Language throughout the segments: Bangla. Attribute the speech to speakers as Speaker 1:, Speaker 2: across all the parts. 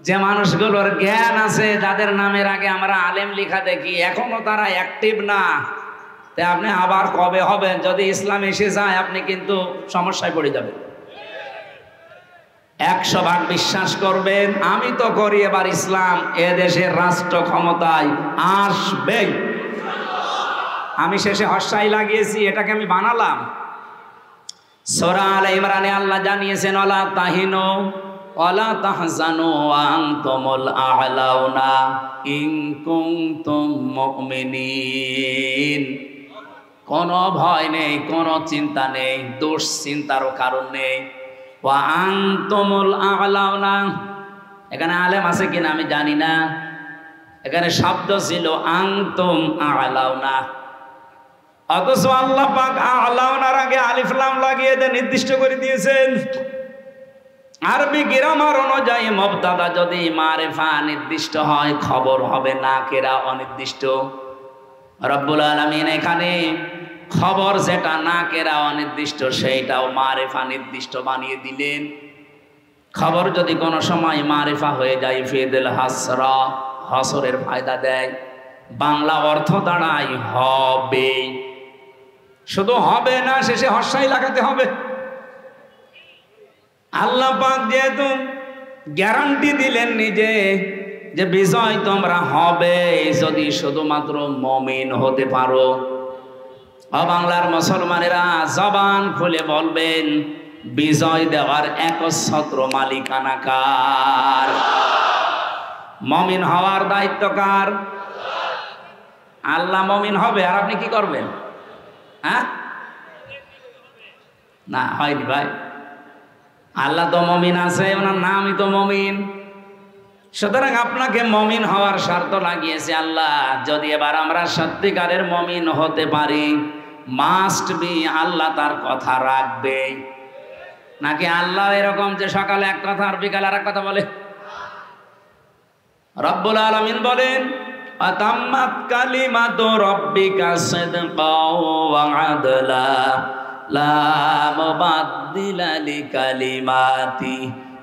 Speaker 1: যে মানুষগুলোর জ্ঞান আছে, যাদের নামের আগে আমরা আলেম লেখা দেখি, এখনো তারা অ্যাক্টিভ না। তাই আপনি আবার কবে হবেন? যদি ইসলাম এসে যায় আপনি কিন্তু সমস্যায় পড়ে যাবেন। 100 ভাগ বিশ্বাস করবেন, আমি তো করি এবার ইসলাম এদেশের রাষ্ট্র ক্ষমতায় আসবে। আমি শেষে হর্ষাই লাগিয়েছি, এটাকে আমি বানালাম। সূরা আলে ইমরানে আল্লাহ জানিয়েছেন, ওয়ালা তাহিনু ওয়ালা তাহজানু ওয়া আনতুমুল আ'লাউনা ইন কুনতুম মুমিনিন। কোনো ভয় নেই, কোনো চিন্তা নেই, দুশ্চিন্তারও কারণ নেই। ওয়া আনতুমুল আ'লাউনা, এখানে আলেম আছে কিনা আমি জানি না, এখানে শব্দ ছিল আনতুম আ'লাউনা, অথচ আল্লাহ পাক আ'লাউনার আগে আলিফ লাম লাগিয়ে দিয়ে নির্দিষ্ট করে দিয়েছেন। আরবি গ্রামার অনুযায়ী মুবতাদা যদি মারিফা নির্দিষ্ট হয়, খবর হবে নাকিরা অনির্দিষ্ট। রব্বুল আলামিন এখানে খবর যেটা নাকিরা অনির্দিষ্ট সেইটাও মারিফা নির্দিষ্ট বানিয়ে দিলেন। খবর যদি কোনো সময় মারিফা হয়ে যায়, ফিদুল হাসরা, হসরের ফায়দা দেয়, বাংলা অর্থ দাঁড়ায় হবে। শুধু হবে না, শেষে হর্ষাই লাগাতে হবে। আল্লাহ পাক যেহেতু গ্যারান্টি দিলেন নিজে যে বিজয় তোমরা হবে যদি শুধুমাত্র মুমিন হতে পারো। বাংলার মুসলমানেরা জবান খুলে বলবেন, বিজয় দেওয়ার একচ্ছত্র মালিকানা কার? মুমিন হওয়ার দায়িত্ব কার? আল্লাহ মুমিন হবে, আর আপনি কি করবেন? হ্যাঁ, না হয়নি ভাই, আল্লাহ তো মুমিন আছে, ওনার নামই তো মুমিন। সুতরাং আপনাকে মুমিন হওয়ার শর্ত লাগিয়েছে আল্লাহ। যদি এবার আমরা সত্যিকারের মুমিন হতে পারি, মাস্ট বি আল্লাহ তার কথা রাখবে। নাকি আল্লাহ এরকম যে সকালে এক কথা আর বিকালে আর এক কথা বলে? রব্বুল আলামিন বলেন, আতাম্মাত কালিমাতু রাব্বিকা সিদকাও ওয়া আদলা লা মুবাদদিলা লিকালিমাতি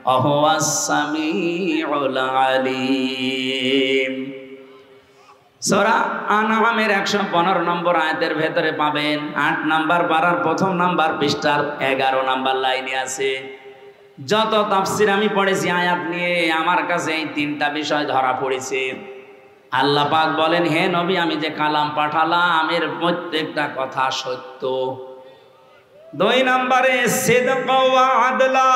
Speaker 1: ওয়া হুয়াস সামিউল আলিম। সূরা আনআমের 115 নম্বর আয়াতের ভেতরে পাবেন 8 নাম্বার পারার প্রথম নাম্বার পৃষ্ঠার 11 নাম্বার লাইনে আছে। যত তাফসীর আমি পড়েছি আয়াত নিয়ে, আমার কাছে এই 3টা বিষয় ধরা পড়েছে। আল্লাহ পাক বলেন, হে নবী, আমি যে কালাম পাঠালাম এর প্রত্যেকটা কথা সত্য। 2 নম্বরে সিদক ওয়া আদলা,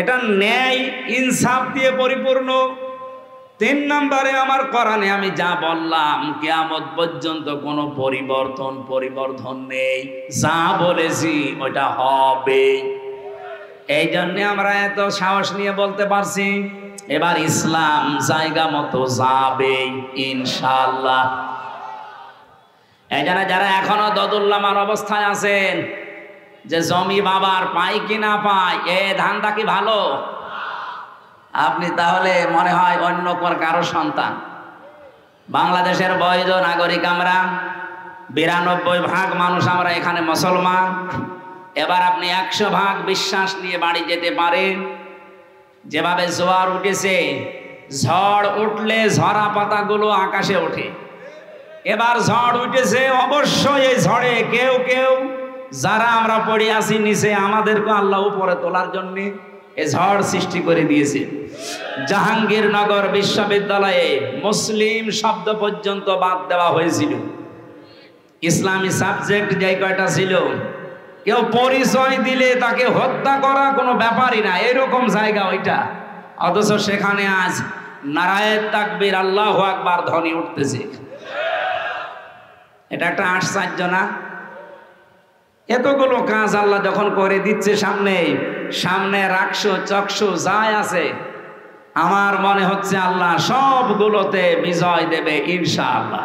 Speaker 1: এটা ন্যায় ইনসাফ দিয়ে পরিপূর্ণ। 3 নম্বরে আমার কোরআনে আমি যা বললাম কিয়ামত পর্যন্ত কোনো পরিবর্তন নেই, যা বলেছি ওটা হবে। এই জন্য আমরা এত সাহস নিয়ে বলতে পারছি এবার ইসলাম জায়গা মতো যাবে ইনশাআল্লাহ। এই জন্য যারা এখনো দদুল্লামার অবস্থায় আছেন যে জমি বাবার পাই কি না পাই, এ ধান্দা কি ভালো? আপনি তাহলে মনে হয় অন্য কারো সন্তান। বাংলাদেশের বৈধ নাগরিক আমরা, 92% মানুষ আমরা এখানে মুসলমান। এবার আপনি 100 ভাগ বিশ্বাস নিয়ে বাড়ি যেতে পারেন। যেভাবে জোয়ার উঠেছে, ঝড় উঠলে ঝরা পাতাগুলো আকাশে ওঠে। এবার ঝড় উঠেছে, অবশ্যই এই ঝড়ে কেউ কেউ যারা আমরা পড়ে আছি নিচে, আমাদেরকে আল্লাহ উপরে তোলার জন্য এই ঝড় সৃষ্টি করে দিয়েছে। জাহাঙ্গীরনগর বিশ্ববিদ্যালয়ে মুসলিম শব্দ পর্যন্ত বাদ দেওয়া হয়েছিল। ইসলামী সাবজেক্ট যে কয়টা ছিল, কেউ পরিচয় দিলে তাকে হত্যা করা কোনো ব্যাপারই না, এরকম জায়গা ওইটা। অথচ সেখানে আজ নারায়ে তাকবীর আল্লাহু আকবার ধ্বনি উঠতেছে। এটা একটা আশ্চর্য না? এতগুলো কাজ আল্লাহ যখন করে দিচ্ছে সামনে রাখছো চক্ষু যাই আছে, আমার মনে হচ্ছে আল্লাহ সবগুলোতে বিজয় দেবে ইনশাআল্লাহ।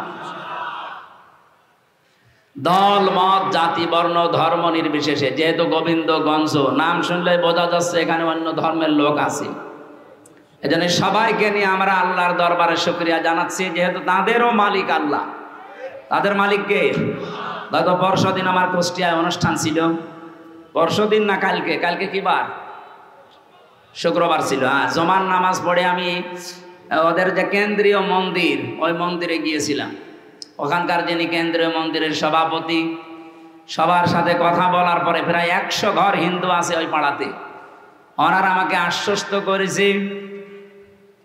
Speaker 1: দল মত জাতি বর্ণ ধর্ম নির্বিশেষে, যেহেতু গোবিন্দগঞ্জ নাম শুনলে বোঝা যাচ্ছে এখানে অন্য ধর্মের লোক আছে, এজন্য সবাইকে নিয়ে আমরা আল্লাহর দরবারে শুকরিয়া জানাচ্ছি, যেহেতু তাদেরও মালিক আল্লাহ। তাদের মালিককে গত পরশুদিন আমার কুষ্টিয়ায় অনুষ্ঠান ছিল। পরশুদিন না কালকে কি বার? শুক্রবার ছিল। জুমার নামাজ পড়ে আমি ওদের যে কেন্দ্রীয় মন্দির, ওই মন্দিরে গিয়েছিলাম। ওখানকার যিনি কেন্দ্রীয় মন্দিরের সভাপতি, সবার সাথে কথা বলার পরে প্রায় 100 ঘর হিন্দু আছে ওই পাড়াতে। ওনারা আমাকে আশ্বস্ত করেছে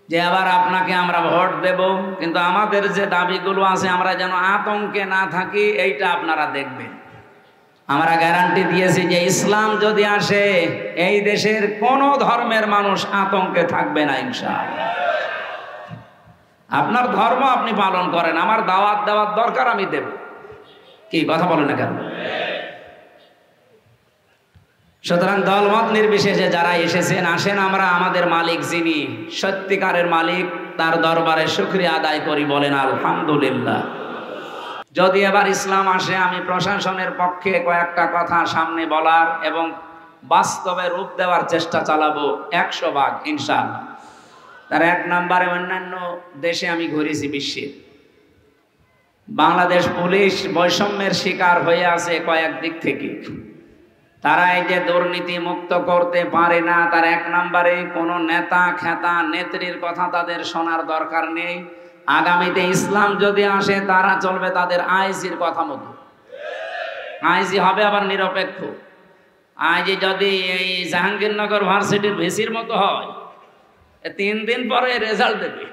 Speaker 1: যে আবার আপনাকে আমরা ভোট দেব, কিন্তু আমাদের যে দাবিগুলো আছে আমরা যেন আতঙ্কে না থাকি এইটা আপনারা দেখবেন। আমরা গ্যারান্টি দিয়েছি যে ইসলাম যদি আসে এই দেশের কোনো ধর্মের মানুষ আতঙ্কে থাকবে না ইনশাআল্লাহ। আপনার ধর্ম আপনি পালন করেন, আমার দাওয়াত দেওয়ার দরকার আমি দেব। কি কথা বলেন না কেন? সুতরাং দলমত নির্বিশেষে যারা এসেছেন, আসেন আমরা আমাদের মালিক যিনি সত্যিকারের মালিক তার দরবারে শুকরিয়া আদায় করি, বলেন আলহামদুলিল্লাহ। যদি এবার ইসলাম আসে, আমি প্রশাসনের পক্ষে কয়েকটা কথা সামনে বলার এবং বাস্তবে রূপ দেওয়ার চেষ্টা চালাবো 100 ভাগ ইনশাআল্লাহ। তার 1 নম্বরে, অন্যান্য দেশে আমি ঘুরেছি বিশ্বের, বাংলাদেশ পুলিশ বৈষম্যের শিকার হয়ে আছে কয়েক দিক থেকে। তারা এই যে দুর্নীতি মুক্ত করতে পারে না, তার 1 নম্বরে কোনো নেতা খেতা নেত্রীর কথা তাদের শোনার দরকার নেই। আগামীতে ইসলাম যদি আসে তারা চলবে তাদের আইজির কথা মতো। আইজি হবে আবার নিরপেক্ষ। আইজি যদি এই জাহাঙ্গীরনগর ভার্সিটির ভিসির মতো হয়, 3 দিন পরে রেজাল্ট দেবে,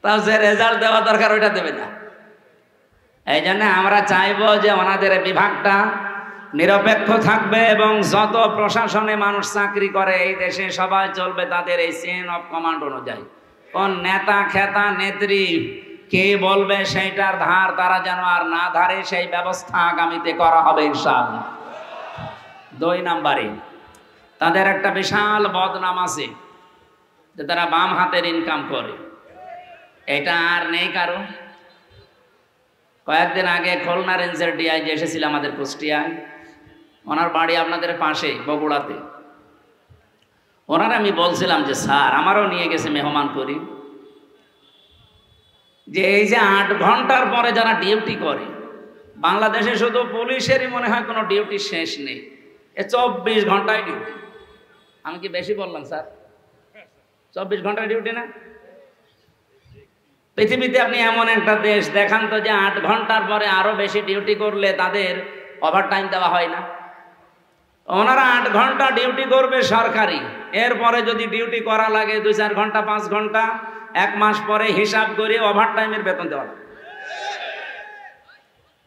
Speaker 1: তাও যে রেজাল্ট দেওয়া দরকার ওইটা দেবে না। এই জন্য আমরা চাইবো যে ওনাদের বিভাগটা নিরপেক্ষ থাকবে এবং যত প্রশাসনে মানুষ চাকরি করে এই দেশে সবাই চলবে তাদের এই চেইন অফ কমান্ড অনুযায়ী। কোন নেতা খেতা নেত্রী কে বলবে সেইটার ধার তারা যেন আর না ধারে, সেই ব্যবস্থা আগামীতে করা হবে ইনশাআল্লাহ। 2 নম্বরে, তাদের একটা বিশাল বদনাম আছে যে তারা বাম হাতের ইনকাম করে। এটা আর নেই কারো। কয়েকদিন আগে খুলনা রেঞ্জের ডিআইজি এসেছিল আমাদের কুষ্টিয়ায়, ওনার বাড়ি আপনাদের পাশে বগুড়াতে। ওনার আমি বলছিলাম যে স্যার, আমারও নিয়ে গেছে মেহমান করি, যে এই যে 8 ঘন্টার পরে যারা ডিউটি করে, বাংলাদেশে শুধু পুলিশেরই মনে হয় কোনো ডিউটি শেষ নেই, 24 ঘন্টায় ডিউটি। আমি কি বেশি বললাম স্যার? 24 ঘন্টায় ডিউটি না? পৃথিবীতে আপনি এমন একটা দেশ দেখান তো যে 8 ঘন্টার পরে আরো বেশি ডিউটি করলে তাদের ওভারটাইম দেওয়া হয় না। ওনারা 8 ঘন্টা ডিউটি করবে সরকারি, এরপরে যদি ডিউটি করা লাগে 2-4 ঘন্টা 5 ঘন্টা, 1 মাস পরে হিসাব করে ওভারটাইমের বেতন দেওয়া লাগে।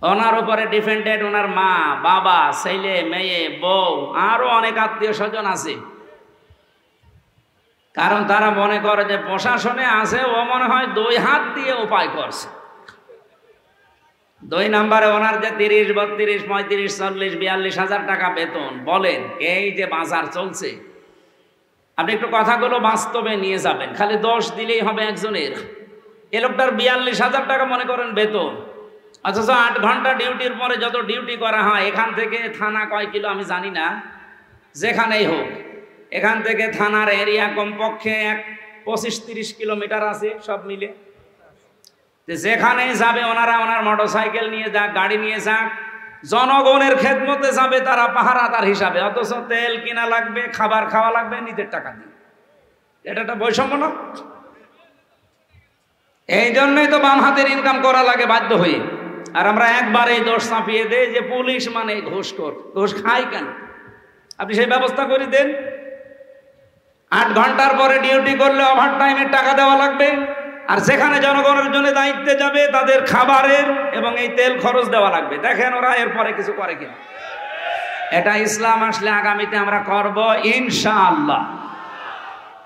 Speaker 1: ওনার উপরে ডিপেন্ডেন্ট ওনার মা বাবা ছেলে মেয়ে বউ আরো অনেক আত্মীয় স্বজন আছে। কারণ তারা মনে করে যে প্রশাসনে আছে, ও মনে হয় 2 হাত দিয়ে উপায় করছে। 2 নম্বরে ওনার যে 30, 32, 35, 40, 42 হাজার টাকা বেতন, বলেন এই যে বাজার চলছে, আপনি একটু কথাগুলো বাস্তবে নিয়ে যাবেন। খালি দোষ দিলেই হবে একজনের। এ লোকটার 42 হাজার টাকা মনে করেন বেতন, অথচ 8 ঘন্টা ডিউটির পরে যত ডিউটি করা হয়, এখান থেকে থানা কয় কিলো আমি জানি না, যেখানেই হোক, এখান থেকে থানার এরিয়া কমপক্ষে 25-30 কিলোমিটার আছে সব মিলে। যেখানে যাবে ওনারা, ওনার মোটরসাইকেল নিয়ে যাক, গাড়ি নিয়ে যাক, জনগণের খেদমতে যাবে তারা পাহারাদার হিসাবে, অথচ তেল কিনা লাগবে, খাবার খাওয়া লাগবে নিজের টাকা দিয়ে। এটা একটা বৈষম্য না? এই জন্যই তো বাম হাতের ইনকাম করা লাগে বাধ্য হয়ে। আর আমরা একবারে দোষ চাপিয়ে দেই যে পুলিশ মানে ঘুষখোর, ঘুষ খায় কেন? আপনি সেই ব্যবস্থা করে দেন। 8 ঘন্টার পরে ডিউটি করলে ওভারটাইমের টাকা দেওয়া লাগবে, আর যেখানে জনগণের জন্য দায়িত্বে যাবে তাদের খাবারের এবং এই তেল খরচ দেওয়া লাগবে। দেখেন ওরা এরপরে কিছু করে কিনা। এটা ইসলাম আসলে আগামীতে আমরা করব ইনশাআল্লাহ।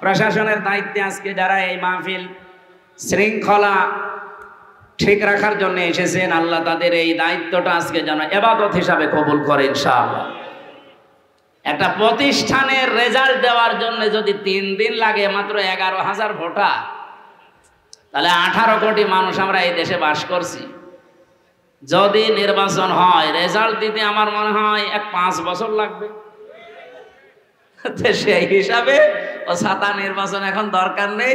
Speaker 1: প্রশাসনের দায়িত্বে আজকে যারা এই মাহফিল শৃঙ্খলা ঠিক রাখার জন্য এসেছেন, আল্লাহ তাদের এই দায়িত্বটা আজকে যেন ইবাদত হিসাবে কবুল করে ইনশাআল্লাহ। একটা প্রতিষ্ঠানের রেজাল্ট দেওয়ার জন্য যদি 3 দিন লাগে মাত্র 11,000 ভোটার, তাহলে 18 কোটি মানুষ আমরা এই দেশে বাস করছি। যদি নির্বাচন হয়, রেজাল্ট দিতে আমার মনে হয় 5 বছর লাগবে। সেই হিসাবে ও ছাতা নির্বাচন এখন দরকার নেই,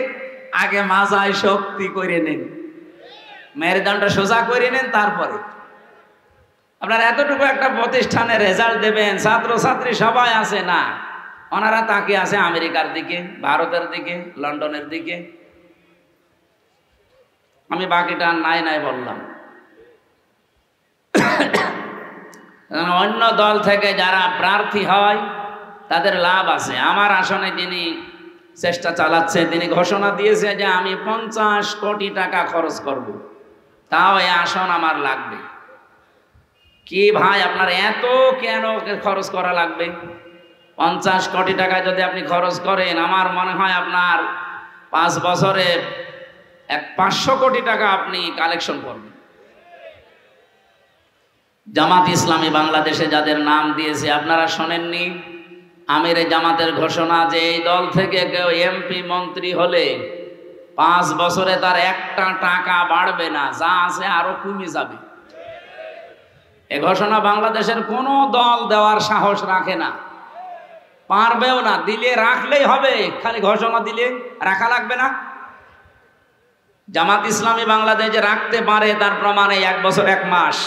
Speaker 1: আগে মাজায় শক্তি করে নেন, মেরুদণ্ডটা সোজা করে নেন, তারপরে আপনার এতটুকু একটা প্রতিষ্ঠানে রেজাল্ট দেবেন, ছাত্র ছাত্রী সবাই আছে না, ওনারা তাকিয়ে আছে আমেরিকার দিকে, ভারতের দিকে, লন্ডনের দিকে। আমি বাকিটা নাই নাই বললাম। অন্য দল থেকে যারা প্রার্থী হয় তাদের লাভ আছে। আমার আসনে যিনি চেষ্টা চালাচ্ছে, তিনি ঘোষণা দিয়েছে যে আমি 50 কোটি টাকা খরচ করব, তাও এই আসন আমার লাগবে। কি ভাই, আপনার এত কেন খরচ করা লাগবে? 50 কোটি টাকা যদি আপনি খরচ করেন, আমার মনে হয় আপনার 5 বছরে 500 কোটি টাকা আপনি কালেকশন করবেন। জামাত ইসলামী বাংলাদেশে যাদের নাম দিয়েছে, আপনারা শোনেননি আমিরে জামাতের ঘোষণা যে এই দল থেকে কেউ এমপি মন্ত্রী হলে 5 বছরে তার একটা টাকা বাড়বে না, যা আছে আরো কমে যাবে। এ ঘোষণা বাংলাদেশের কোনো দল দেওয়ার সাহস রাখে না, পারবেও না। দিলে রাখলেই হবে, খালি ঘোষণা দিলে রাখা লাগবে না। জামাত ইসলামী বাংলাদেশে রাখতে পারে তার প্রমাণে 1 বছর 1 মাস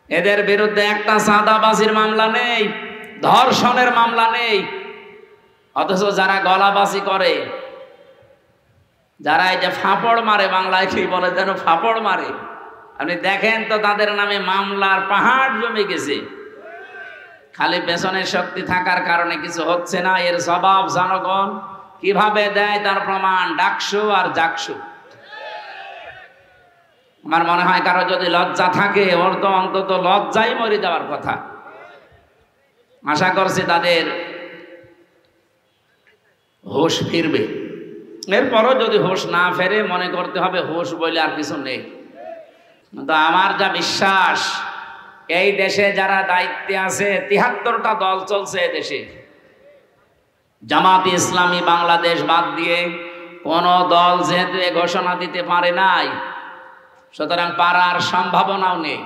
Speaker 1: এদের বিরুদ্ধে একটা চাঁদাবাজির মামলা নেই, ধর্ষণের মামলা নেই। অথচ যারা গলাবাজি করে, যারা এই যে ফাপড় মারে, বাংলায় কি বলে যেন ফাপড় মারে, আপনি দেখেন তো তাদের নামে মামলার পাহাড় জমে গেছে। খালি পেছনের শক্তি থাকার কারণে কিছু হচ্ছে না। এর জবাব জনগণ কিভাবে দেয় তার প্রমাণ ডাকসু আর জাকসু। আমার মনে হয় কারো যদি লজ্জা থাকে, ওর তো অন্তত লজ্জাই মরে যাওয়ার কথা। আশা করছি তাদের হুঁশ ফিরবে। এরপরও যদি হুঁশ না ফেরে, মনে করতে হবে হুঁশ বলে আর কিছু নেই। কিন্তু আমার যা বিশ্বাস, এই দেশে যারা দায়িত্বে আছে, 73টা দল চলছে দেশে, জামাত ইসলামী বাংলাদেশ বাদ দিয়ে কোন দল যেহেতু এ ঘোষণা দিতে পারে নাই, সুতরাং পারার সম্ভাবনাও নেই।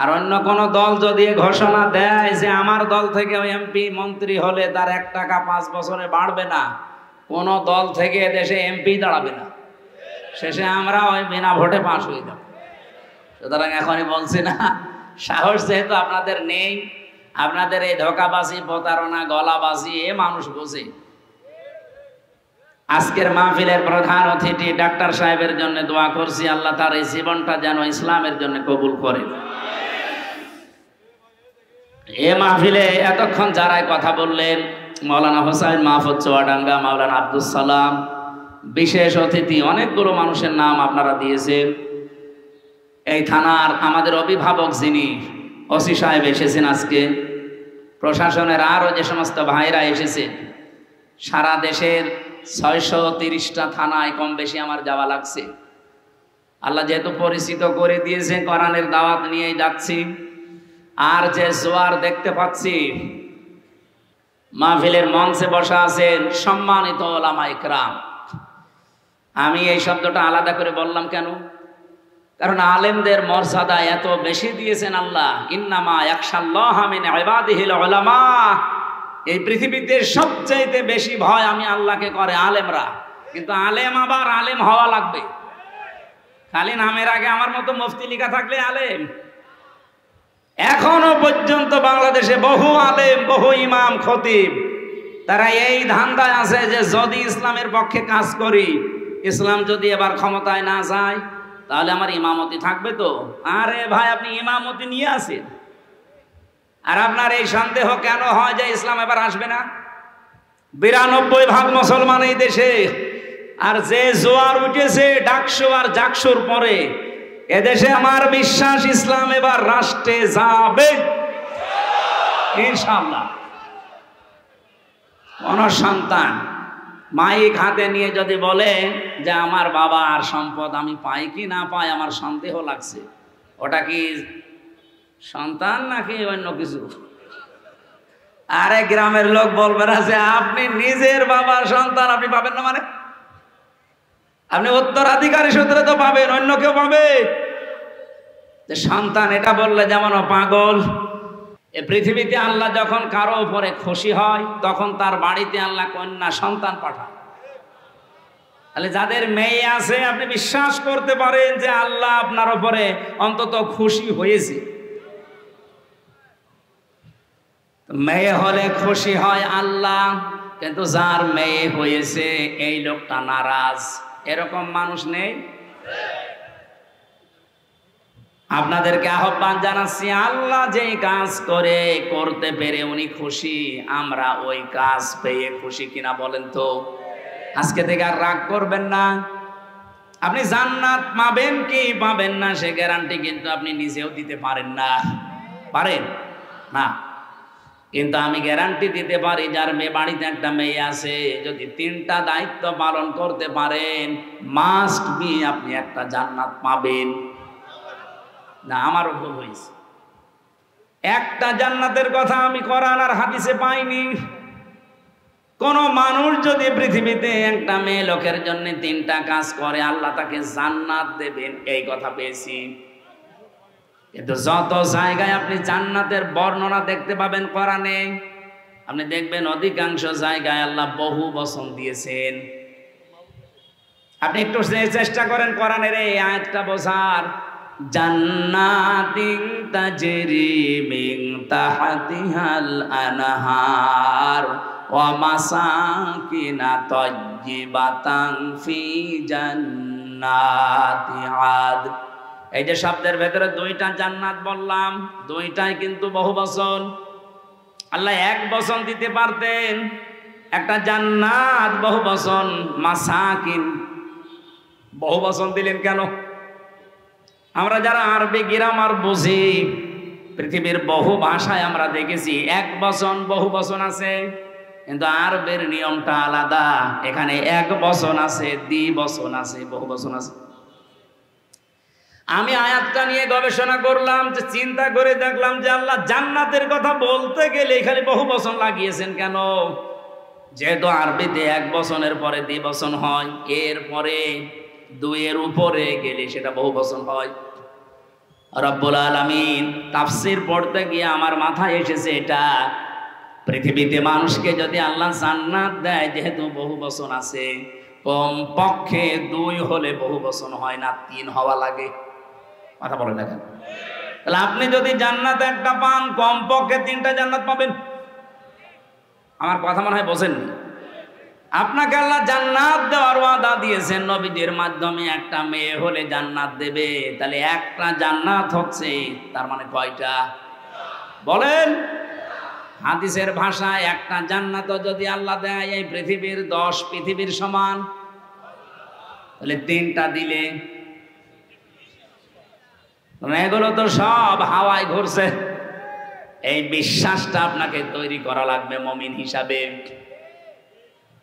Speaker 1: আর অন্য কোন দল যদি ঘোষণা দেয় যে আমার দল থেকে এমপি মন্ত্রী হলে তার 1 টাকা 5 বছরে বাড়বে না, কোন দল থেকে দেশে এমপি দাঁড়াবে না, শেষে আমরা ওই বিনা ভোটে পাশ হয়ে যাব। সুতরাং এখনই বলছি না, সাহস যেহেতু আপনাদের নেই, আপনাদের এই ধোঁকাবাজি, প্রতারণা, গলাবাজি এ মানুষ বোঝে। আজকের মাহফিলের প্রধান অতিথি ডাক্তার সাহেবের জন্য দোয়া করছি, আল্লাহ তার এই জীবনটা যেন ইসলামের জন্য কবুল করে। এ মাহফিলে এতক্ষণ যারাই কথা বললেন, মাওলানা হোসাইন মাহফুজ চুয়াডাঙ্গা, মাওলানা আব্দুল সালাম, বিশেষ অতিথি অনেকগুলো মানুষের নাম আপনারা দিয়েছেন। এই থানার আমাদের অভিভাবক যিনি ওসি সাহেব এসেছেন আজকে, প্রশাসনের আরও যে সমস্ত ভাইরা এসেছেন, সারা দেশের 630টা থানায় কম বেশি আমার যাওয়া লাগছে। আল্লাহ যেহেতু পরিচিত করে দিয়েছে, কোরআনের দাওয়াত নিয়েই যাচ্ছি। আর যে জোয়ার দেখতে পাচ্ছি, মাহফিলের মঞ্চে বসা আছেন সম্মানিত ওলামা ইকরাম। আমি এই শব্দটা আলাদা করে বললাম কেন? কারণ আলেমদের মর্যাদা এত বেশি দিয়েছেন আল্লাহ। ইন্নামা ইয়াখশাল্লাহা মিন ইবাদিহিল উলামা। এই পৃথিবীতে সবচাইতে বেশি ভয় আমি আল্লাহকে করে আলেমরা। কিন্তু আলেম আবার আলেম হওয়া লাগবে। খালি নামের আগে আমার মতো মুফতি লেখা থাকলে আলেম? এখনো পর্যন্ত বাংলাদেশে বহু আলেম, বহু ইমাম, খতিব, তারা এই ধান্দায় আছে যে যদি ইসলামের পক্ষে কাজ করি, ইসলাম যদি এবার ক্ষমতায় না যায়, তাহলে আমার ইমামতি থাকবে তো। আরে ভাই, আপনি ইমামতি নিয়ে আসেন, আর আপনার এই সন্দেহ কেন হয় যে ইসলাম এবার আসবে না? 92% মুসলমান এই দেশে। আর যে জোয়ার উঠেছে ডাকসু আর জাকসুর পরে, এদেশে আমার বিশ্বাস ইসলাম এবার রাষ্ট্রে যাবে ইনশাআল্লাহ। কোন সন্তান মাইক হাতে নিয়ে যদি বলে যে আমার বাবার সম্পদ আমি পাই কি না পাই, আমার সন্দেহ লাগছে, ওটা কি সন্তান নাকি অন্য কিছু? আরে গ্রামের লোক বলবে না যে আপনি নিজের বাবার সন্তান, আপনি পাবেন না মানে? আপনি উত্তরাধিকারী সূত্রে তো পাবেন, অন্য কেউ পাবে? যে সন্তান এটা বললে যেমন পাগল। এ পৃথিবীতে আল্লাহ যখন কারো উপরে খুশি হয়, তখন তার বাড়িতে আল্লাহ কন্যা সন্তান পাঠায়। তাহলে যাদের মেয়ে আছে, আপনি বিশ্বাস করতে পারেন যে আল্লাহ আপনার উপরে অন্তত খুশি হয়েছে। মেয়ে হলে খুশি হয় আল্লাহ, কিন্তু যার মেয়ে হয়েছে এই লোকটা নারাজ। এরকম মানুষ নেই? আপনাদেরকে আহ্বান জানাচ্ছি, আল্লাহ যে কাজ করতে পেরে উনি খুশি, আমরা ওই কাজ পেয়ে খুশি কিনা বলেন তো? আজকে থেকে আর রাগ করবেন না। আপনি জান্নাত পাবেন কি পাবেন না সে গ্যারান্টি কিন্তু আপনি নিজেও দিতে পারেন না। পারেন না? কিন্তু আমি গ্যারান্টি দিতে পারি, যার বাড়িতে একটা মেয়ে আছে, যদি 3টা দায়িত্ব পালন করতে পারেন, মাস্ট বি আপনি একটা জান্নাত পাবেন। না, আমারও ভুল হয়েছে। একটা জান্নাতের কথা আমি কোরআন আর হাদিসে পাইনি। কোন মানুষ যদি পৃথিবীতে একটা মেয়ে লোকের জন্য 3টা কাজ করে, আল্লাহ তাকে জান্নাত দেবেন, এই কথা পেয়েছি। কিন্তু যত জায়গায় আপনি জান্নাতের বর্ণনা দেখতে পাবেন কোরআনে, আপনি দেখবেন অধিকাংশ জায়গায় আল্লাহ বহু বচন দিয়েছেন। আপনি একটু চেষ্টা করেন কোরআনের এই আয়াতটা বোঝার। জান্নাতিন তাজরি মিন তাহতিহাল আনহার ওয়া মাসাকিনা তাইয়্যিবাতান ফি জান্নাতি আদ। এই যে শব্দের ভেতরে 2টা জান্নাত বললাম, 2টাই কিন্তু বহু বচন। আল্লাহ এক বচন দিতে পারতেন, একটা জান্নাত বহু বচন, মাসাকিন বহু বচন দিলেন কেন? আমরা যারা আরবি গ্রামার বুঝি, পৃথিবীর বহু ভাষায় আমরা দেখেছি এক বচন বহু বচন আছে, কিন্তু আরবের নিয়মটা আলাদা। এখানে এক বচন আছে, দ্বিবচন আছে, বহু বচন আছে। আমি আয়াতটা নিয়ে গবেষণা করলাম, যে চিন্তা করে দেখলাম যে আল্লাহ জান্নাতের কথা বলতে গেলে এখানে বহু বচন লাগিয়েছেন কেন? যেহেতু আরবিতে এক বচনের পরে দ্বিবচন হয়, এরপরে 2-এর উপরে গেলে সেটা বহু বচন হয়। রব্বুল আলামিন তাফসীর পড়তে গিয়ে আমার মাথায় এসেছে এটা, পৃথিবীতে মানুষকে যদি আল্লাহ জান্নাত দেয়, যেহেতু বহু বচন আছে, কম পক্ষে 2 হলে বহু বচন হয় না, 3 হওয়া লাগে। কথা বলেন না কেন? তাহলে আপনি যদি জান্নাত একটা পান, কম পক্ষে 3টা জান্নাত পাবেন। আমার কথা মনে হয় বোঝেননি। আপনাকে আল্লাহ জান্নাত দেওয়ার ওয়াদা দিয়েছেন নবীদের মাধ্যমে, একটা মেয়ে হলে জান্নাত দেবে। তাহলে একটা জান্নাত হচ্ছে, তার মানে কয়টা বলেন? হাদিসের ভাষায় একটা জান্নাত যদি আল্লাহ দেয় এই পৃথিবীর 10 পৃথিবীর সমান, তাহলে 3টা দিলে এগুলো তো সব হাওয়ায় ঘুরছে। এই বিশ্বাসটা আপনাকে তৈরি করা লাগবে মুমিন হিসাবে।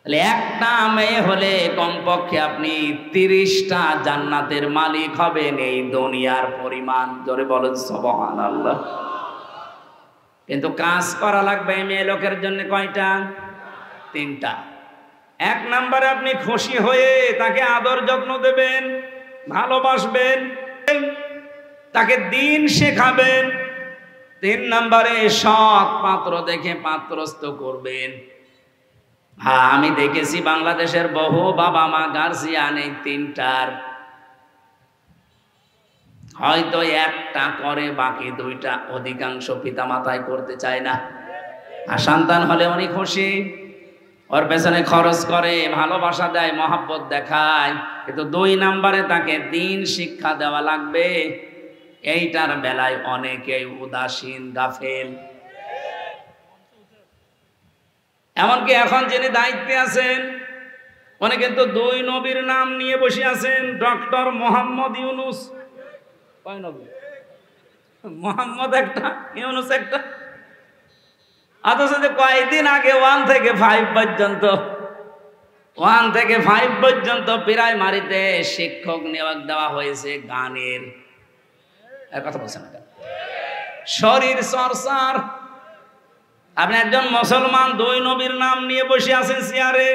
Speaker 1: তাহলে একটা মেয়ে হলে কমপক্ষে আপনি 30টা জান্নাতের মালিক হবেন, এই দুনিয়ার পরিমাণ। জোরে বলেন সুবহানাল্লাহ। কিন্তু কাজ করা লাগবে মেয়ে লোকের জন্য কয়টা? 3টা। 1 নম্বরে আপনি খুশি হয়ে তাকে আদর যত্ন দেবেন, ভালোবাসবেন, তাকে দিন শেখাবেন। 3 নম্বরে সৎ পাত্র দেখে পাত্রস্থ করবেন। হ্যাঁ, আমি দেখেছি বাংলাদেশের বহু বাবা মা গার্জিয়ান এই 3টার হয়তো একটা করে, বাকি 2টা অধিকাংশ পিতা মাতাই করতে চায় না। আর সন্তান হলে উনি খুশি, ওর পেছনে খরচ করে, ভালোবাসা দেয়, মহাব্বত দেখায়, কিন্তু 2 নম্বরে তাকে দিন শিক্ষা দেওয়া লাগবে। এইটার বেলায় অনেকেই উদাসীন, গাফেল। এমনকি এখন যিনি দায়িত্বে আছেন উনি কিন্তু 2 নবীর নাম নিয়ে বসে আছেন, ডক্টর মোহাম্মদ ইউনুস। কয় নবী? মোহাম্মদ একটা, ইউনুস একটা। অথচ যে কয়েকদিন আগে 1 থেকে 5 পর্যন্ত প্রাইমারিতে শিক্ষক নিয়োগ দেওয়া হয়েছে গানের। কথা বলছেন না? শরীর চর্চার। আপনি একজন মুসলমান 2 নবীর নাম নিয়ে বসে আছেন চেয়ারে।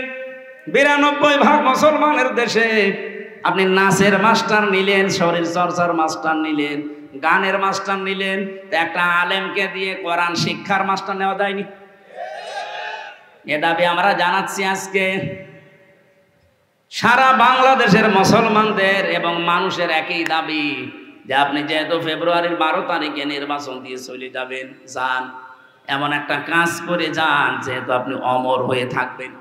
Speaker 1: 92% মুসলমানের দেশে আপনি নাচের মাস্টার নিলেন, শরীর চর্চার মাস্টার নিলেন, গানের মাস্টার নিলেন, একটা আলেমকে দিয়ে কোরআন শিক্ষার মাস্টার নেওয়া যায়নি? এ দাবি আমরা জানাচ্ছি আজকে। সারা বাংলাদেশের মুসলমানদের এবং মানুষের একই দাবি যে আপনি যেহেতু ফেব্রুয়ারির 12 তারিখে নির্বাচন দিয়ে চলে যাবেন, যান, এমন একটা কাজ করে যান যেহেতু আপনি অমর হয়ে থাকবেন।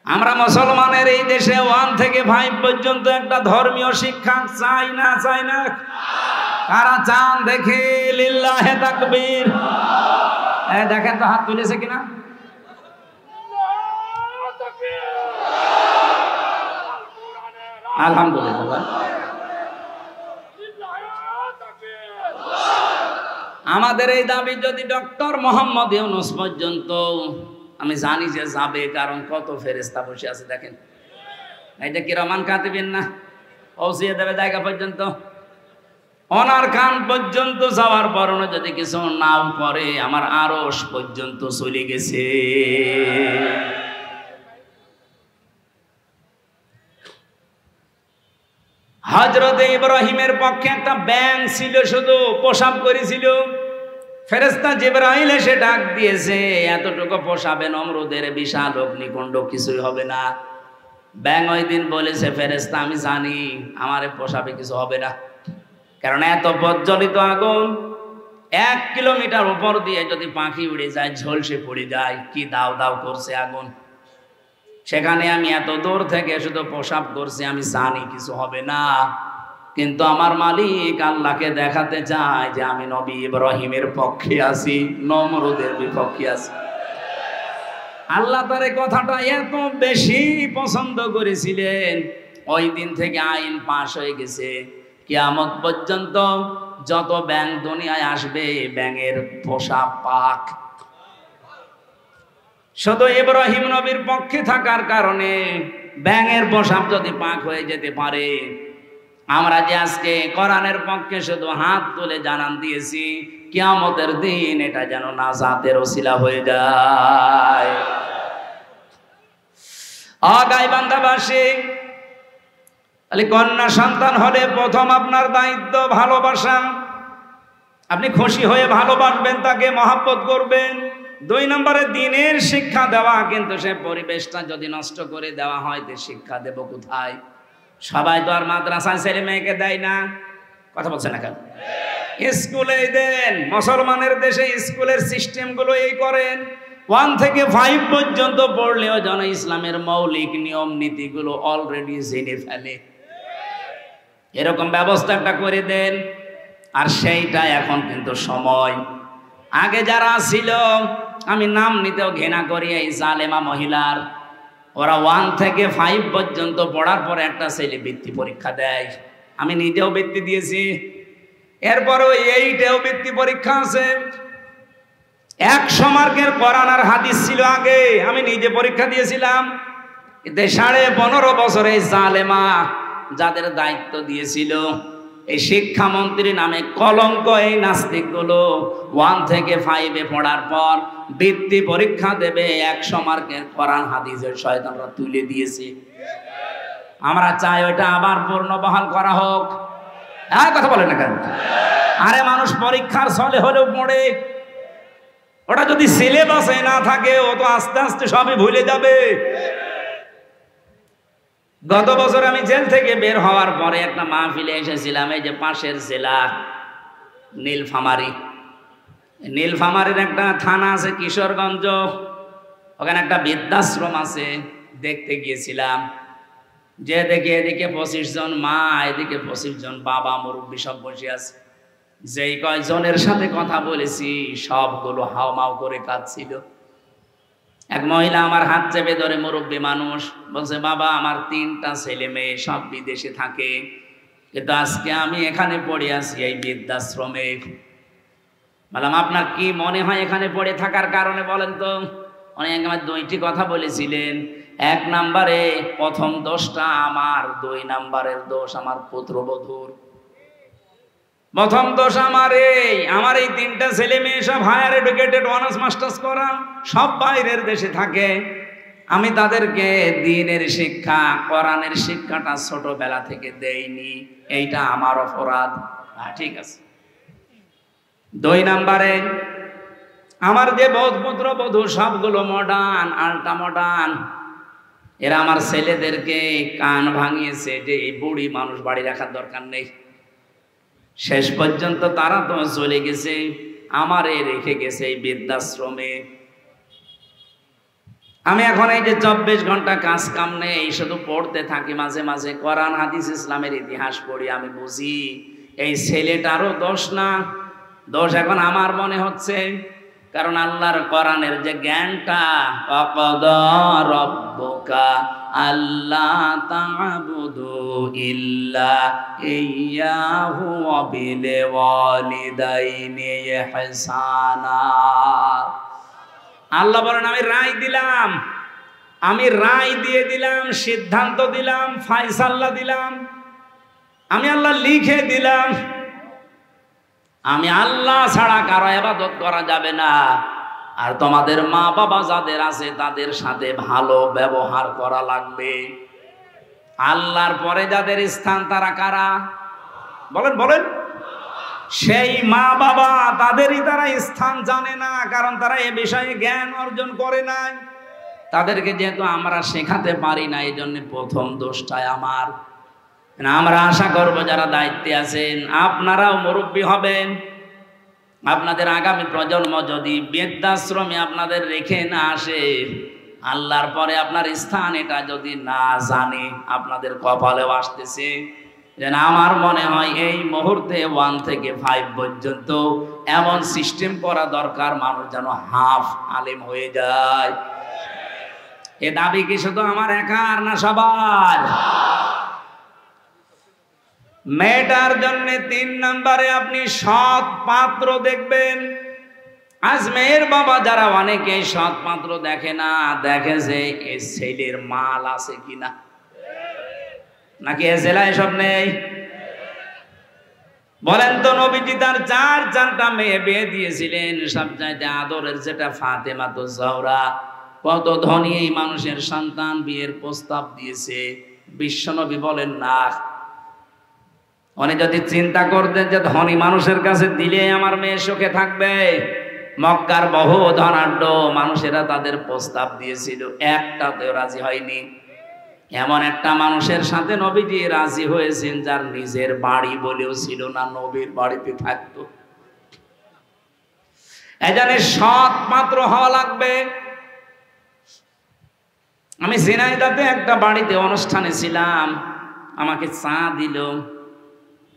Speaker 1: আমরা মুসলমানের এই দেশে 1 থেকে 5 পর্যন্ত একটা ধর্মীয় শিক্ষা চাই না? চাই না? কারা চান দেখে লিল্লাহে তাকবীর। দেখেন তো হাত তুলেছে কিনা। আলহামদুলিল্লাহ। আমাদের এই দাবি যদি ডক্টর মোহাম্মদ ইউনূস পর্যন্ত, আমি জানি যে যাবে, কারণ কত ফেরেশতা বসে আছে দেখেন। এইটা কিরামান কাতিবিন না, পৌঁছিয়ে দেবে জায়গা পর্যন্ত। ওনার কান পর্যন্ত যাওয়ার পরও যদি কিছু নাও করে, আমার আরশ পর্যন্ত চলে গেছে। হযরত ইব্রাহিমের পক্ষে একটা ব্যাঙ ছিল, শুধু পেশাব করেছিল। ফেরেশতা জিবরাইল এসে ডাক দিয়েছে, এতটুকু পেশাবে নমরুদের বিশাল অগ্নিকুণ্ড কিছুই হবে না। ব্যাঙ ওই দিন বলেছে, ফেরেশতা আমি জানি আমার পেশাবে কিছু হবে না, কারণ এত প্রজ্বলিত আগুন 1 কিলোমিটার উপর দিয়ে যদি পাখি উড়ে যায়, ঝলসে পড়ে যায়, কি দাও দাও করছে আগুন। সেখানে আমি এত দূর থেকে শুধু পেশাব করছি, আমি জানি কিছু হবে না, কিন্তু আমার মালিক আল্লাহকে দেখাতে চায় যে আমি নবী ইব্রাহিমের পক্ষে আছি, নমরুদের বিপক্ষে আছি। আল্লাহ তার এই কথাটা এত বেশি পছন্দ করেছিলেন, ওই দিন থেকে আইন পাশ হয়ে গেছে, কিয়ামত পর্যন্ত যত ব্যাঙ দুনিয়ায় আসবে, ব্যাঙের পোশাক পাক। শুধু ইব্রাহিম নবীর পক্ষে থাকার কারণে ব্যাঙের পোশাক যদি পাক হয়ে যেতে পারে, আমরা যে আজকে কোরআনের পক্ষে শুধু হাত তুলে জানান দিয়েছি, কিয়ামতের দিন এটা যেন নাজাতের ওসিলা হয়ে যায়। গাইবান্ধাবাসী, তাহলে কন্যা সন্তান হলে প্রথম আপনার দায়িত্ব ভালোবাসা। আপনি খুশি হয়ে ভালোবাসবেন, তাকে মহব্বত করবেন। 2 নম্বরে দিনের শিক্ষা দেওয়া, কিন্তু সে পরিবেশটা যদি নষ্ট করে দেওয়া হয়, তো শিক্ষা দেব কোথায়? সবাই তো আর মাদ্রাসায় ছেলে মেয়েকে দেয় না, কথা বলছে না কেন? স্কুলে দেন। মুসলমানের দেশে স্কুলের সিস্টেমগুলো এই করেন, 1 থেকে 5 পর্যন্ত পড়লেও যেন ইসলামের মৌলিক নিয়ম নীতিগুলো অলরেডি জেনে ফেলে, এরকম ব্যবস্থা একটা করে দেন। আর সেইটা এখন কিন্তু সময়। আগে যারা ছিল, আমি নাম নিতেও ঘৃণা করি, এই জালেমা মহিলার, ওরা 1 থেকে 5 পর্যন্ত পড়ার পরে একটা ছেলে বৃত্তি পরীক্ষা দেয়। আমি নিজেও বৃত্তি দিয়েছি, এরপরেও 8এও বৃত্তি পরীক্ষা আছে। 100 মার্কের কোরআন আর হাদিস ছিল আগে, আমি নিজে পরীক্ষা দিয়েছিলাম। কিন্তু 15.5 বছরে জালেমা যাদের দায়িত্ব দিয়েছিল, এই শিক্ষামন্ত্রী নামে কলঙ্ক, এই নাস্তিকগুলো 1 থেকে 5-এ পড়ার পর বৃত্তি পরীক্ষা দেবে, 100 মার্কের কোরআন হাদিসের শয়তানরা তুলে দিয়েছে। আমরা চাই ওইটা আবার পূর্ণবহাল করা হোক। কথা বলেন না কেন? আরে মানুষ পরীক্ষার ছলে হলেও পড়ে, ওটা যদি সিলেবাসে না থাকে, ও তো আস্তে আস্তে সবই ভুলে যাবে। গত বছর আমি জেল থেকে বের হওয়ার পরে একটা মাহফিলে এসেছিলাম, এই যে পাশের জেলা নীলফামারী। নীলফামারীর একটা থানা আছে কিশোরগঞ্জ, ওখানে একটা বৃদ্ধাশ্রম আছে, দেখতে গিয়েছিলাম। যে দেখে এদিকে 25 জন মা, এদিকে 25 জন বাবা, মুরব্বী সব বসে আছে। যেই কয়জনের সাথে কথা বলেছি, সবগুলো হাওমাও করে কাঁদছিল। এক মহিলা আমার হাত চেপে ধরে, মুরব্বী মানুষ, বলছে, বাবা আমার 3টা ছেলে মেয়ে, সব বিদেশে থাকে, কিন্তু আজকে আমি এখানে পড়ে আছি এই বৃদ্ধাশ্রমে। বললাম, আপনার কি মনে হয় এখানে পড়ে থাকার কারণে? বলেন তো। উনি আমার 2টি কথা বলেছিলেন। 1 নম্বরে প্রথম দোষটা আমার, 2 নম্বরের দোষ আমার পুত্রবধূর। প্রথম দোষ আমার এই 3টা ছেলে মেয়ে সব হায়ার এডুকেটেড, অনার্স মাস্টার্স করা, সব বাইরের দেশে থাকে। আমি তাদেরকে দ্বীনের শিক্ষা, কোরআনের শিক্ষাটা ছোটবেলা থেকে দেইনি, এইটা আমার অপরাধ। ঠিক আছে। 2 নম্বরে আমার যে পুত্র বধূ সবগুলো মডার্ন, আল্ট্রা মডার্ন, এরা আমার ছেলেদেরকে কান ভাঙিয়েছে যে এই বুড়ি মানুষ বাড়ি রাখার দরকার নেই। শেষ পর্যন্ত তারা তো চলে গেছে, আমারে রেখে গেছে এই বৃদ্ধাশ্রমে। আমি এখন এই যে 24 ঘন্টা কাজ কাম নেই, শুধু পড়তে থাকি, মাঝে মাঝে কোরআন হাদিস ইসলামের ইতিহাস পড়ি। আমি বুঝি এই ছেলেটারও দোষ না, দোষ এখন আমার মনে হচ্ছে। কারণ আল্লাহর কোরআনের যে জ্ঞানটা, ওয়াকাদা রাব্বুকা আল্লা তা'বুদু ইল্লা ইয়্যাহু ওয়া বিল ওয়ালিদাইনি ইহসানা। আল্লাহ বলেন আমি রায় দিলাম, আমি রায় দিয়ে দিলাম, সিদ্ধান্ত দিলাম, ফায়সালা দিলাম, আমি আল্লাহ লিখে দিলাম, আমি আল্লাহ ছাড়া কারো ইবাদত করা যাবে না। আর তোমাদের মা বাবা যাদের আছে তাদের সাথে ভালো ব্যবহার করা লাগবে। আল্লাহর পরে যাদের স্থান তারা কারা? বলেন বলেন। সেই মা বাবা, তাদেরই তারা স্থান জানে না, কারণ তারা এ বিষয়ে জ্ঞান অর্জন করে নাই। তাদেরকে যেহেতু আমরা শেখাতে পারি না, এই জন্য প্রথম দোষটাই আমার। আমরা আশা করব যারা দায়িত্বে আছেন আপনারাও মুরব্বী হবেন। আপনাদের আগামী প্রজন্ম যদি বৃদ্ধাশ্রমে আপনাদের রেখে না আসে, আল্লাহর পরে আপনার স্থান এটা যদি না জানে, আপনাদের কপালেও আসতেছে। যেন আমার মনে হয় এই মুহূর্তে 1 থেকে 5 পর্যন্ত এমন সিস্টেম করা দরকার, মানুষ যেন হাফ আলেম হয়ে যায়। এ দাবি কি শুধু আমার একার না সবার? মেয়েটার জন্য 3 নম্বরে আপনি সৎ পাত্র দেখবেন। আজ মেয়ের বাবা যারা অনেকে সৎ পাত্র দেখে না, দেখে যে এই ছেলের মাল আছে কিনা, নাকি এ জেলায় সব নেই? বলেন তো, নবীজি তার 4টা মেয়ে বিয়ে দিয়েছিলেন, সবচাইতে আদরের যেটা ফাতেমা তো জহরা। কত ধনী এই মানুষের সন্তান বিয়ের প্রস্তাব দিয়েছে, বিশ্বনবী বলেন না। উনি যদি চিন্তা করতেন যে ধনী মানুষের কাছে দিলে আমার মেয়ে সুখে থাকবে, মক্কার বহু ধনাঢ্য মানুষেরা তাদের প্রস্তাব দিয়েছিল, একটাতেও রাজি হয়নি। এমন একটা মানুষের সাথে নবীজি রাজি হয়েছেন যার নিজের বাড়ি বলেও ছিল না, নবীর বাড়িতে থাকতো। এজন্য সৎ পাত্র হওয়া লাগবে। আমি ঝিনাইদহে একটা বাড়িতে অনুষ্ঠানে ছিলাম, আমাকে চা দিল,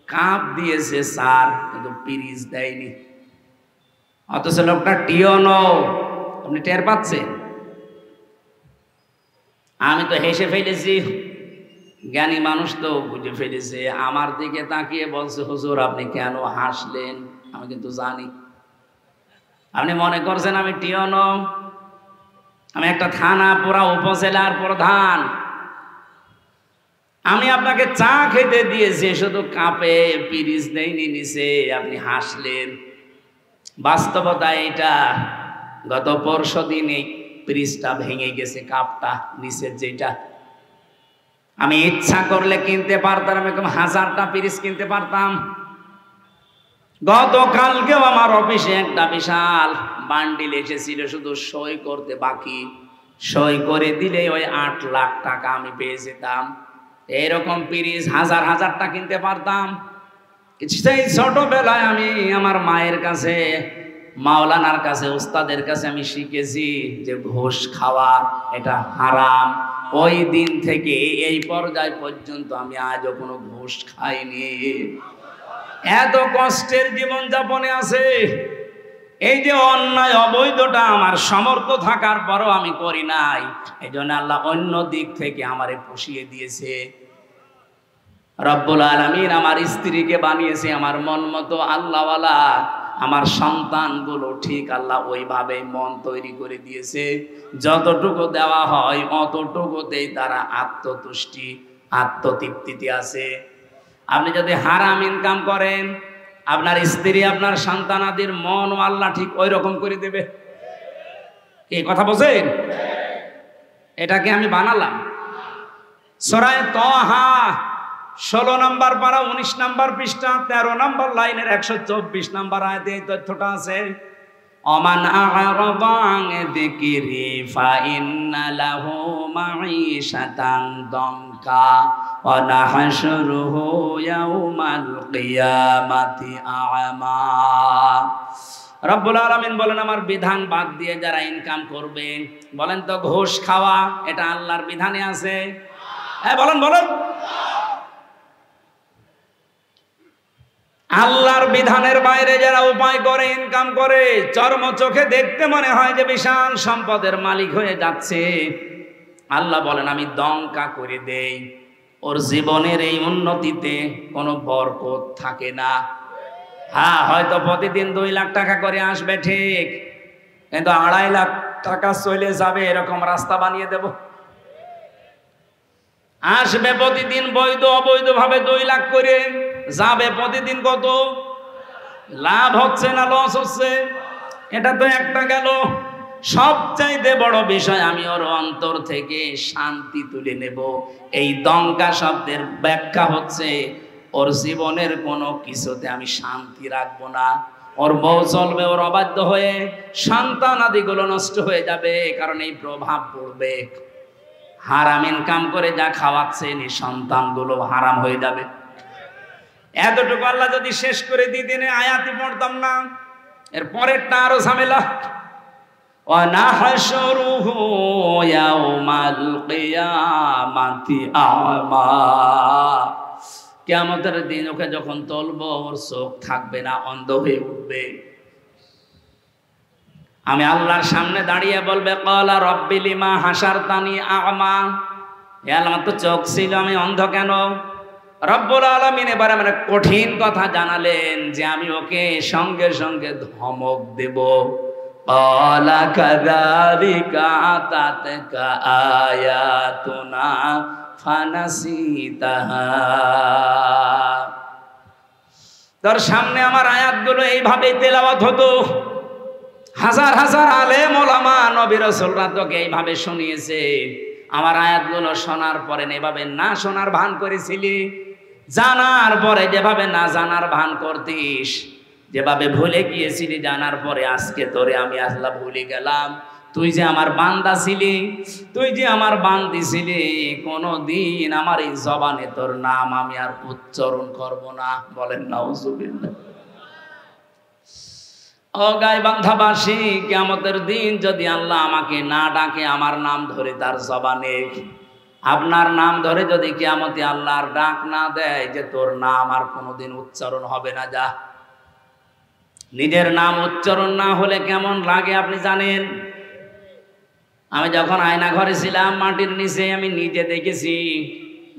Speaker 1: কাপ দিয়েছে স্যার, কিন্তু পিরিচ দেয়নি। অথচ লোকটা টিওনো, আপনি টের পাচ্ছেন? আমি তো হেসে ফেলেছি, জ্ঞানী মানুষ তো বুঝে ফেলেছে। আমার দিকে তাকিয়ে বলছে, হুজুর আপনি কেন হাসলেন? আমি কিন্তু জানি আপনি মনে করছেন আমি টিওনো। আমি একটা থানা পুরা উপজেলার প্রধান। আমি আপনাকে চা খেতে দিয়েছি, শুধু কাপে পিরিচ দেয়নি নিচে, আপনি হাসলেন। বাস্তবতা এটা, গত পরশু দিন এই পিরিচটা ভেঙে গেছে, কাপটা নিচের যেটা। আমি ইচ্ছা করলে কিনতে পারতাম, এরকম 1000টা পিরিচ কিনতে পারতাম। গতকালকেও আমার অফিসে একটা বিশাল বান্ডিল এসেছিল, শুধু সই করতে বাকি। সই করে দিলে ওই 8 লাখ টাকা আমি পেয়ে যেতাম। এরকম পিরিচ 1000টা কিনতে পারতাম। সেই ছোটবেলায় আমি আমার মায়ের কাছে, মাওলানার কাছে, উস্তাদের কাছে আমি শিখেছি যে ঘুষ খাওয়া এটা হারাম। ওই দিন থেকে এই পর্যায় পর্যন্ত আমি আজও কোনো ঘুষ খাইনি। এত কষ্টের জীবন যাপনে আছে, এই যে অন্যায় অবৈধটা আমার সামর্থ্য থাকার পরও আমি করি নাই। এই জন্য আল্লাহ অন্য দিক থেকে আমারে পুষিয়ে দিয়েছে। রব্বুল আলামিন আমার স্ত্রীকে বানিয়েছে আমার মন মতো আল্লাহওয়ালা, আমার সন্তানগুলো ঠিক আল্লাহ ওইভাবে মন তৈরি করে দিয়েছে। যতটুকু দেওয়া হয় অতটুকুতেই তারা আত্মতুষ্টি, আত্মতৃপ্তিতে আছে। আপনি যদি হারাম ইনকাম করেন, আপনার স্ত্রী, আপনার সন্তানাদির মন আল্লাহ ঠিক ওই রকম করে দেবে। এই কথা বোঝেন? এটাকে আমি বানালাম। সূরা তাহা 16 নম্বর পারা 19 নম্বর পৃষ্ঠা 13 নম্বর লাইনের 124 নম্বর আয়াতে এই তথ্যটা আছে। অমান আ'রাদা আন যিকরি ফাইন্না লাহু মাঈশাতান দানকা ওয়া নাহশুরুহু ইয়াউমাল কিয়ামাতি আ'মা। রব্বুল আলামিন বলেন আমার বিধান বাদ দিয়ে যারা ইনকাম করবে, বলেন তো ঘুষ খাওয়া এটা আল্লাহর বিধানে আছে? হ্যাঁ বলেন বলেন। আল্লাহর বিধানের বাইরে যারা উপায় করে ইনকাম করে, চর্ম চোখে দেখতে মনে হয় যে বিশাল সম্পদের মালিক হয়ে যাচ্ছে, আল্লাহ বলেন আমি দঙ্কা করে দেই, ওর জীবনের এই উন্নতিতে কোনো বরকত থাকে না। হ্যাঁ হয়তো প্রতিদিন 2 লাখ টাকা করে আসবে ঠিক, কিন্তু 2.5 লাখ টাকা চলে যাবে এরকম রাস্তা বানিয়ে দেব। আসবে প্রতিদিন বৈধ অবৈধ ভাবে 2 লাখ করে, যাবে প্রতিদিন কত? লাভ হচ্ছে না লস হচ্ছে? এটা তো একটা গেল। সবচাইতে বড় বিষয় আমি ওর অন্তর থেকে শান্তি তুলে নেব। এই দঙ্কা শব্দের ব্যাখ্যা হচ্ছে ওর জীবনের কোনো কিছুতে আমি শান্তি রাখবো না। ওর বউ চলবে ওর অবাধ্য হয়ে, সন্তান আদিগুলো নষ্ট হয়ে যাবে, কারণ এই প্রভাব পড়বে। হারাম ইনকাম করে যা খাওয়াচ্ছেন এই সন্তানগুলো হারাম হয়ে যাবে। এতটুকু আল্লাহ যদি শেষ করে দিতেন আয়াতই পড়তাম না। এর পরেরটা আরো ঝামেলা। ওয়ানাহশুরুহু ইয়াউমাল কিয়ামাতি আ'মা, কিয়ামতের দিন ওকে যখন তুলবো ওর চোখ থাকবে না, অন্ধ হয়ে উঠবে। আমি আল্লাহর সামনে দাঁড়িয়ে বলবে ক্বালা রাব্বি লিমা হাসারতানি আ'মা, হে আল্লাহ আমার তো চোখ ছিল, আমি অন্ধ কেন? রব্বুল আলামিন এবারে মানে কঠিন কথা জানালেন যে আমি ওকে সঙ্গে সঙ্গে ধমক দেব। ক্বালা কাযালিকা আতাতকা আয়াতুনা ফানাসিতাহা, তোর সামনে আমার আয়াতগুলো এইভাবেই তেলাওয়াত হতো। হাজার হাজার আলেম ওলামা নবী রাসূলরা তোকে এইভাবে শুনিয়েছে। আমার আয়াতগুলো শোনার পরে এভাবে না শোনার ভান করেছিলি, জানার পরে যেভাবে না জানার ভান করতিস, যেভাবে ভুলে গিয়েছিলি জানার পরে, আজকে তোরে আমি আল্লাহ ভুলে গেলাম। তুই যে আমার বান্দা ছিলি, তুই যে আমার বান্দি ছিলি, কোনদিন আমার এই জবানে তোর নাম আমি আর উচ্চারণ করব না। বলেন নাউজুবিল্লাহ। ও গাইবান্ধাবাসী, কিয়ামতের দিন যদি আল্লাহ আমাকে না ডাকে, আমার নাম ধরে তার জবানে, আপনার নাম ধরে যদি কিয়ামতে আল্লাহর ডাক না দেয় যে তোর নাম আর কোনোদিন উচ্চারণ হবে না, যা। নিজের নাম উচ্চারণ না হলে কেমন লাগে আপনি জানেন? আমি যখন আয়না ঘরে ছিলাম মাটির নিচে, আমি নিজে দেখেছি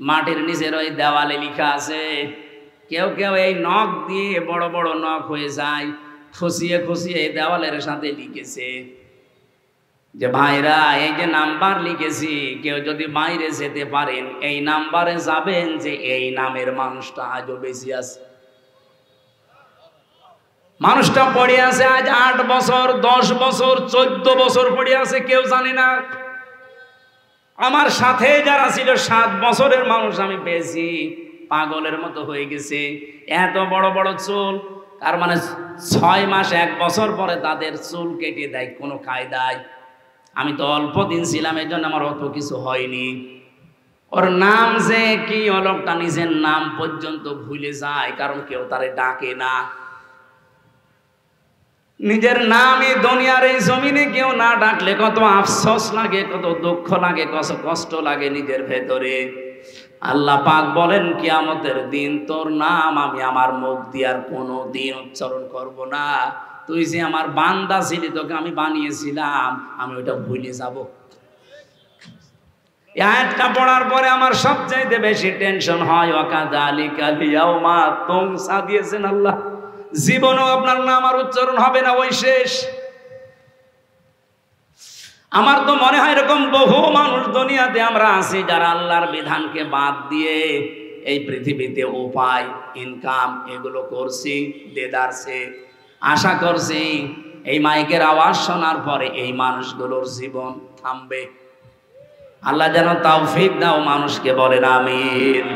Speaker 1: মাটির নিচের ওই দেওয়ালে লেখা আছে, কেউ কেউ এই নখ দিয়ে বড় বড় নখ হয়ে যায়, খুশিয়ে খুশিয়ে এই দেওয়ালের সাথে লিখেছে যে ভাইরা এই যে নাম্বার লিখেছি, কেউ যদি বাইরে যেতে পারেন এই নাম্বারে যাবেন, যে এই নামের মানুষটা আজও বেশি আছে। মানুষটা পড়ে আছে আজ 8 বছর 10 বছর 14 বছর পড়ে আছে, কেউ জানে না। আমার সাথে যারা ছিল 7 বছরের মানুষ আমি পেয়েছি, পাগলের মতো হয়ে গেছে, এত বড় বড় চুল। তার মানে 6 মাস 1 বছর পরে তাদের চুল কেটে দেয় কোনো কায়দায়। আমি তো অল্প দিন ছিলাম, এই জন্য আমার অত কিছু হয়নি। ওর নাম যে কি, লোকটা নিজের নাম পর্যন্ত ভুলে যায়, কারণ কেউ তারে ডাকে না। নিজের নামই দুনিয়ার এই জমিনে কেউ না ডাকলে কত আফসোস লাগে, কত দুঃখ লাগে, কত কষ্ট লাগে নিজের ভেতরে। আল্লাহ পাক বলেন কিয়ামতের দিন তোর নাম আমি আমার মুখ দিয়ে আর কোনো দিন উচ্চারণ করব না। তুই যে আমার বান্দা ছিলি, তোকে আমি বানিয়েছিলাম, আমি ওইটা ভুলে যাব। এই আয়াতটা পড়ার পরে আমার সবচাইতে বেশি টেনশন হয়, ওয়াকাযালিকা লিয়াউমা তুনসা দিয়েছেন আল্লাহ, জীবনেও আপনার নাম আর উচ্চারণ হবে না, ওই শেষ। আমার তো মনে হয় এরকম বহু মানুষ দুনিয়াতে আমরা আছি যারা আল্লাহর বিধানকে বাদ দিয়ে এই পৃথিবীতে উপায় ইনকাম এগুলো করছি দেদারছে। আশা করছি এই মাইকের আওয়াজ শোনার পরে এই মানুষগুলোর জীবন থামবে। আল্লাহ যেন তৌফিক দাও মানুষকে, বলেন আমিন।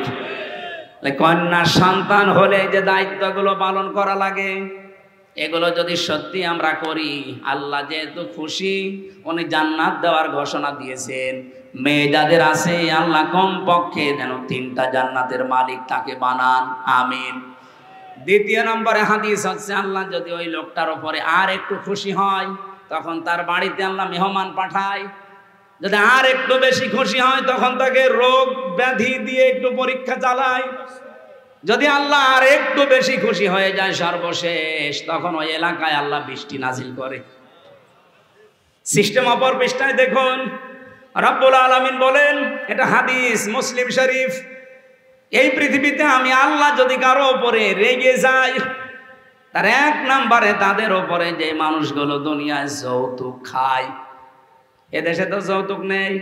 Speaker 1: কন্যা সন্তান হলে যে দায়িত্বগুলো পালন করা লাগে, এগুলো যদি সত্যি আমরা করি, আল্লাহ যেহেতু খুশি, উনি জান্নাত দেওয়ার ঘোষণা দিয়েছেন। মেয়ে যাদের আছে আল্লাহ কমপক্ষে যেন 3টা জান্নাতের মালিক তাকে বানান, আমিন। দ্বিতীয় নম্বরে হাদিস হচ্ছে আল্লাহ যদি ওই লোকটার উপরে আর একটু খুশি হয় তখন তার বাড়িতে আল্লাহ মেহমান পাঠায়। যদি আর একটু বেশি খুশি হয় তখন তাকে রোগ ব্যাধি দিয়ে একটু পরীক্ষা চালায়। যদি আল্লাহ আর একটু বেশি খুশি হয়ে যায় সর্বশেষ তখন ওই এলাকায় আল্লাহ বৃষ্টি নাজিল করে। সিস্টেম অপর পৃষ্ঠায় দেখুন রব্বুল আলামিন বলেন, এটা হাদিস মুসলিম শরীফ, এই পৃথিবীতে আমি আল্লাহ যদি কারো উপরে রেগে যাই তার এক নম্বরে তাদের উপরে যে মানুষগুলো দুনিয়ায় যৌতুক খায়। এদেশে তো যৌতুক নেই।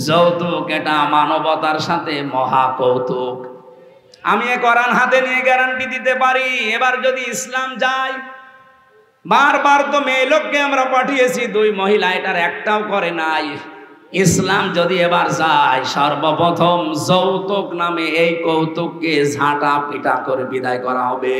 Speaker 1: যৌতুক এটা মানবতার সাথে মহা কৌতুক। আমি এ কোরআন হাতে নিয়ে গ্যারান্টি দিতে পারি, এবার যদি ইসলাম যায়, বারবার তো মেয়ে লোককে আমরা পাঠিয়েছি, 2 মহিলা এটার একটাও করে নাই। ইসলাম যদি এবার যায় সর্বপ্রথম যৌতুক নামে এই কৌতুককে ঝাঁটা পিটা করে বিদায় করা হবে।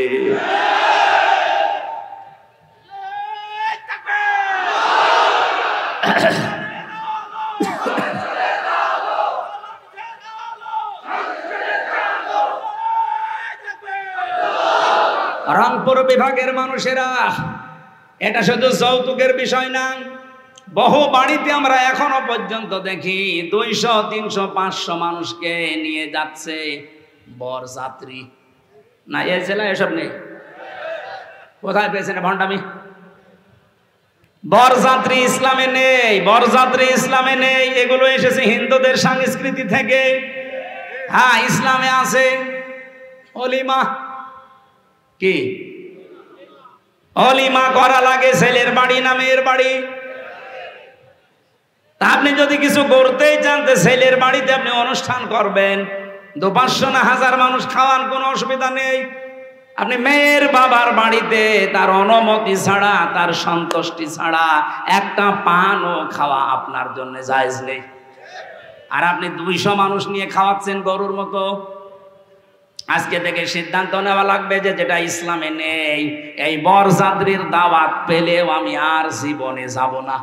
Speaker 1: রংপুর বিভাগের মানুষেরা, এটা শুধু যৌতুকের বিষয় না, বহু বাড়িতে আমরা এখনো পর্যন্ত দেখি 200, 300, 500 মানুষকে নিয়ে যাচ্ছে বরযাত্রী। না এই জেলায় এসব নেই? কোথায় পেয়েছেন ভণ্ডামি? বরযাত্রী ইসলামে নেই, বরযাত্রী ইসলামে নেই। এগুলো এসেছে হিন্দুদের সংস্কৃতি থেকে। হ্যাঁ, ইসলামে আছে অলিমা। কি অলিমা করা লাগে? ছেলের বাড়ি না মেয়ের বাড়ি? আপনি যদি কিছু করতেই চান ছেলের বাড়িতে আপনি অনুষ্ঠান করবেন, 200-500 না 1000 মানুষ খাওয়ান, কোনো অসুবিধা নেই। আপনি মেয়ের বাবার বাড়িতে তার অনুমতি ছাড়া, তার সন্তুষ্টি ছাড়া একটা পানও খাওয়া আপনার জন্য জায়েজ নেই। আর আপনি 200 মানুষ নিয়ে খাওয়াচ্ছেন গরুর মতো। আজকে থেকে সিদ্ধান্ত নেওয়া লাগবে যে যেটা ইসলামে নেই, এই বরযাত্রীর দাওয়াত পেলেও আমি আর জীবনে যাব না।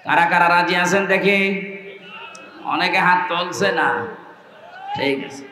Speaker 1: কারা কারা রাজি আছেন দেখি? অনেকে হাত তুলছে না। ঠিক আছে।